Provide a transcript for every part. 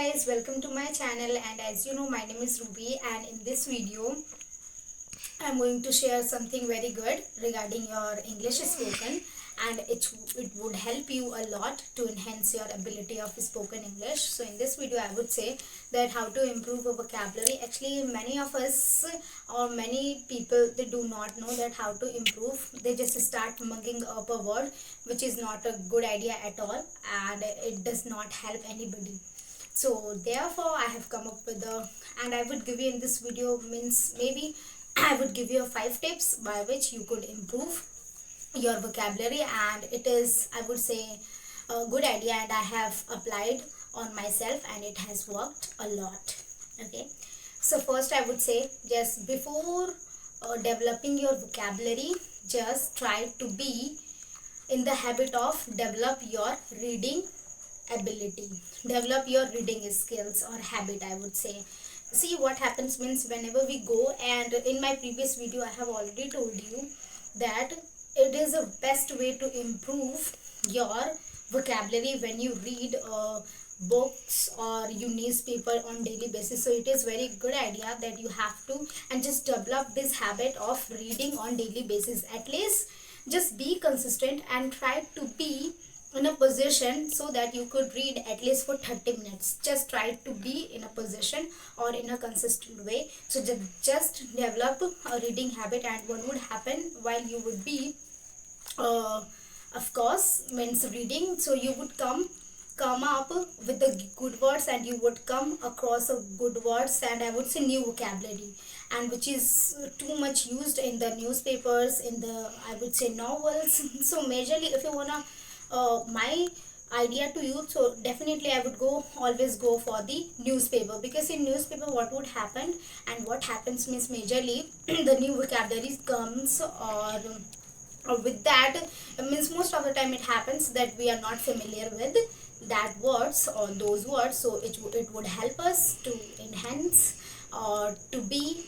guys, welcome to my channel. And as you know, my name is Ruby, and in this video I'm going to share something very good regarding your English spoken, and it would help you a lot to enhance your ability of spoken English. So in this video I would say that how to improve a vocabulary. Actually, many of us or many people, they do not know that how to improve. They just start mugging up a word, which is not a good idea at all, and it does not help anybody. So therefore I have come up with a, and I would give you in this video, means maybe I would give you 5 tips by which you could improve your vocabulary, and it is, I would say, a good idea, and I have applied on myself and it has worked a lot. Okay, so first I would say, just before developing your vocabulary, just try to be in the habit of develop your reading ability, develop your reading skills or habit, I would say. See, what happens means, whenever we go, and in my previous video I have already told you that it is the best way to improve your vocabulary when you read books or you newspaper on daily basis. So it is very good idea that you have to and just develop this habit of reading on daily basis. At least just be consistent and try to be in a position so that you could read at least for 30 minutes. Just try to be in a position or in a consistent way. So just develop a reading habit, and what would happen while you would be of course means reading, so you would come up with the good words, and you would come across a good words, and I would say new vocabulary, and which is too much used in the newspapers, in the, I would say, novels. So majorly, if you wanna my idea to you, so definitely I would always go for the newspaper, because in newspaper what would happen and what happens means, majorly the new vocabulary comes, or with that, means most of the time it happens that we are not familiar with that words or those words. So it would help us to enhance or to be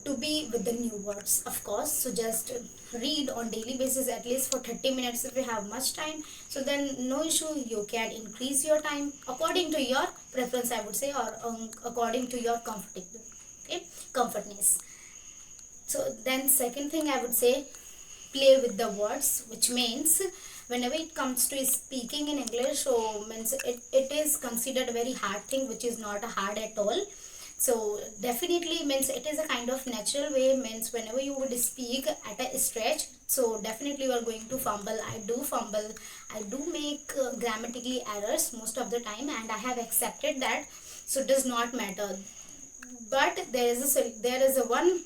with the new words, of course. So just read on daily basis at least for 30 minutes if you have much time. So then no issue, you can increase your time according to your preference, I would say, or according to your comfortness. So then second thing I would say, play with the words, which means whenever it comes to speaking in English, so means it is considered a very hard thing, which is not hard at all. So definitely means it is a kind of natural way, means whenever you would speak at a stretch, so definitely you are going to fumble. I do fumble, I do make grammatically errors most of the time, and I have accepted that. So it does not matter, but there is a one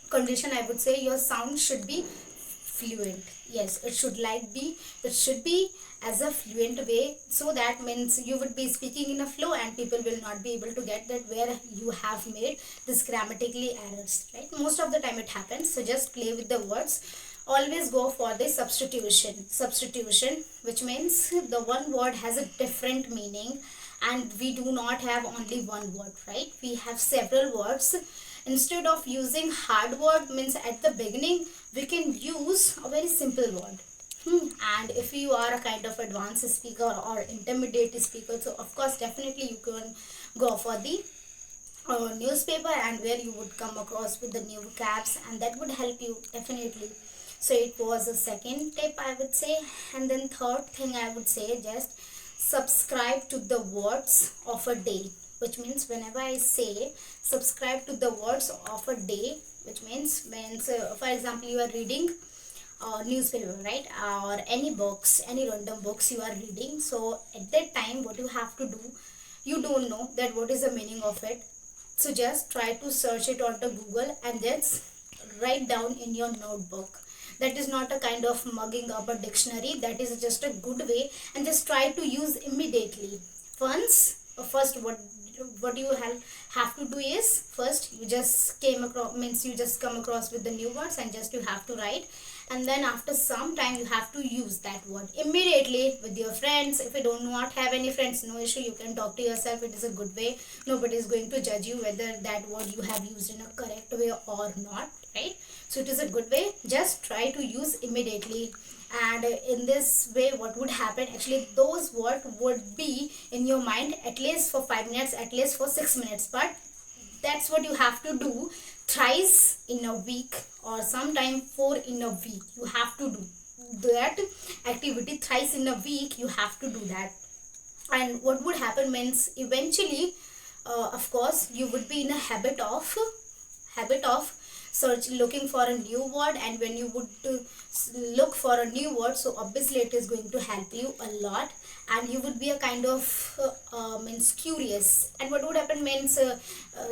condition, I would say. Your sound should be fluent. Yes, it should be as a fluent way, so that means you would be speaking in a flow and people will not be able to get that where you have made this grammatically errors, right? Most of the time it happens. So just play with the words. Always go for the substitution, which means the one word has a different meaning, and we do not have only one word, right? We have several words. Instead of using hard word, means at the beginning we can use a very simple word. And if you are a kind of advanced speaker or intermediate speaker, so of course definitely you can go for the newspaper, and where you would come across with the new vocabs, and that would help you definitely. So it was a second tip, I would say. And then third thing I would say, just subscribe to the words of a day, which means whenever I say subscribe to the words of a day, which means for example, you are reading newspaper, right, or any books, any random books you are reading. So at that time what you have to do, you don't know that what is the meaning of it, so just try to search it onto Google and just write down in your notebook. That is not a kind of mugging up a dictionary, that is just a good way, and just try to use immediately. First what you have to do is, first you just come across with the new words, and just you have to write, and then after some time you have to use that word immediately with your friends. If you do not have any friends, no issue, you can talk to yourself. It is a good way. Nobody is going to judge you whether that word you have used in a correct way or not, right? So it is a good way. Just try to use immediately, And in this way, what would happen, actually those words would be in your mind at least for 5 minutes, at least for 6 minutes. But that's what you have to do thrice in a week, or sometime 4 in a week. You have to do that activity thrice in a week. You have to do that. And what would happen means, eventually of course you would be in a habit of search, looking for a new word. And when you would look for a new word, so obviously it is going to help you a lot, and you would be a kind of means curious. And what would happen means,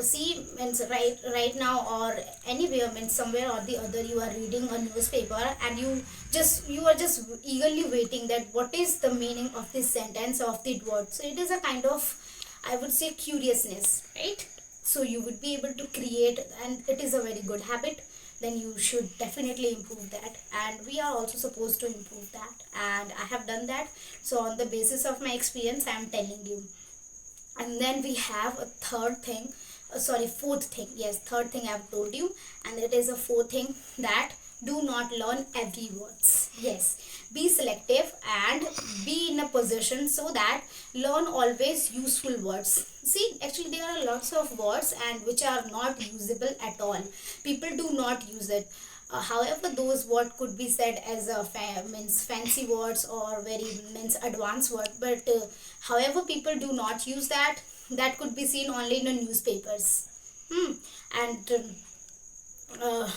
see means right now or anywhere, means somewhere or the other, you are reading a newspaper, and you are just eagerly waiting that what is the meaning of this sentence, of the word. So it is a kind of, I would say, curiousness, right? So you would be able to create, and it is a very good habit. Then you should definitely improve that, and we are also supposed to improve that, and I have done that. So on the basis of my experience, I am telling you. And then we have a fourth thing. Yes, third thing I've told you, and it is a fourth thing, that do not learn every words. Yes, be selective and be in a position so that learn always useful words. See, actually there are lots of words and which are not usable at all. People do not use it. However, those word could be said as a means fancy words, or very means advanced word. But however, people do not use that. That could be seen only in the newspapers. And uh,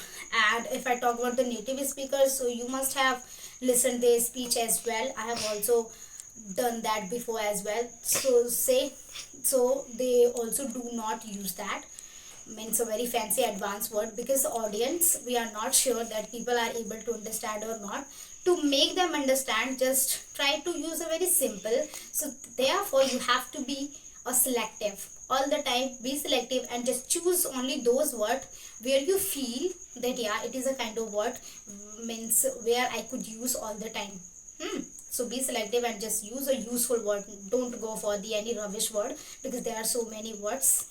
and if I talk about the native speakers, so you must have listened their speech as well. I have also done that before as well. So they also do not use that, means a very fancy advanced word, because the audience, we are not sure that people are able to understand or not. To make them understand, just try to use a very simple. So therefore you have to be a selective all the time. Be selective and just choose only those words where you feel that yeah, it is a kind of word, means where I could use all the time. So be selective and just use a useful word. Don't go for the any rubbish word, because there are so many words,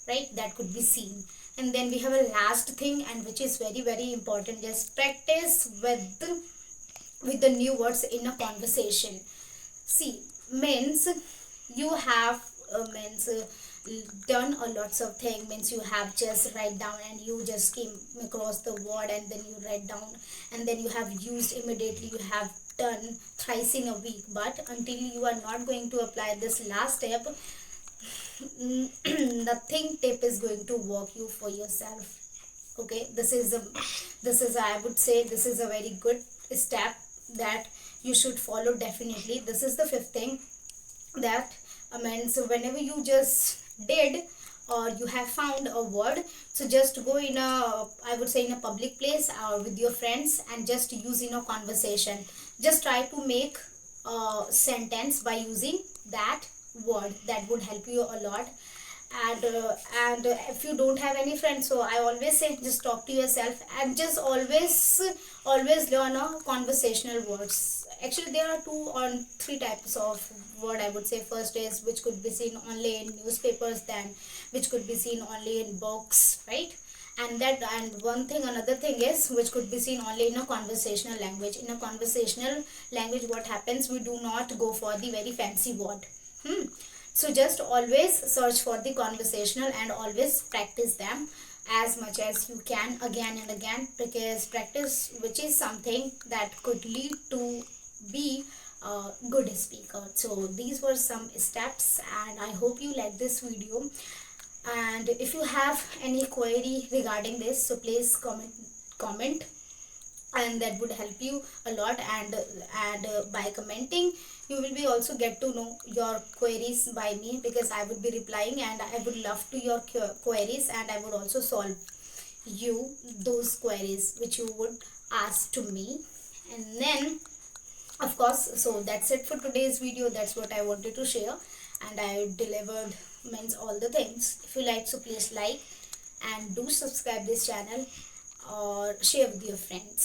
right, that could be seen. And then we have a last thing, and which is very very important. Just practice with the new words in a conversation. See, means you have means done a lots of things, means you have just write down, and you just came across the word, and then you write down, and then you have used immediately. You have done thrice in a week, but until you are not going to apply this last step, nothing tip is going to work you for yourself. Okay, this is I would say this is a very good step that you should follow definitely. This is the fifth thing, that means whenever you just did, or you have found a word, so just go in a, I would say, in a public place or with your friends, and just use in a conversation. Just try to make a sentence by using that word. That would help you a lot. And if you don't have any friends, so I always say just talk to yourself, and just always learn a conversational words. Actually there are 2 or 3 types of word, I would say. First is which could be seen only in newspapers, then which could be seen only in books, right? And another thing is which could be seen only in a conversational language. In a conversational language, what happens, we do not go for the very fancy word. So just always search for the conversational, and always practice them as much as you can, again and again, because practice, which is something that could lead to be a good speaker. So these were some steps, and I hope you like this video. And if you have any query regarding this, so please comment, and that would help you a lot. And by commenting, you will be also get to know your queries by me, because I would be replying, and I would love to your queries, and I would also solve you those queries which you would ask to me. And then of course, so that's it for today's video. That's what I wanted to share, and I delivered means all the things. If you like, so please like, and do subscribe this channel, or share with your friends.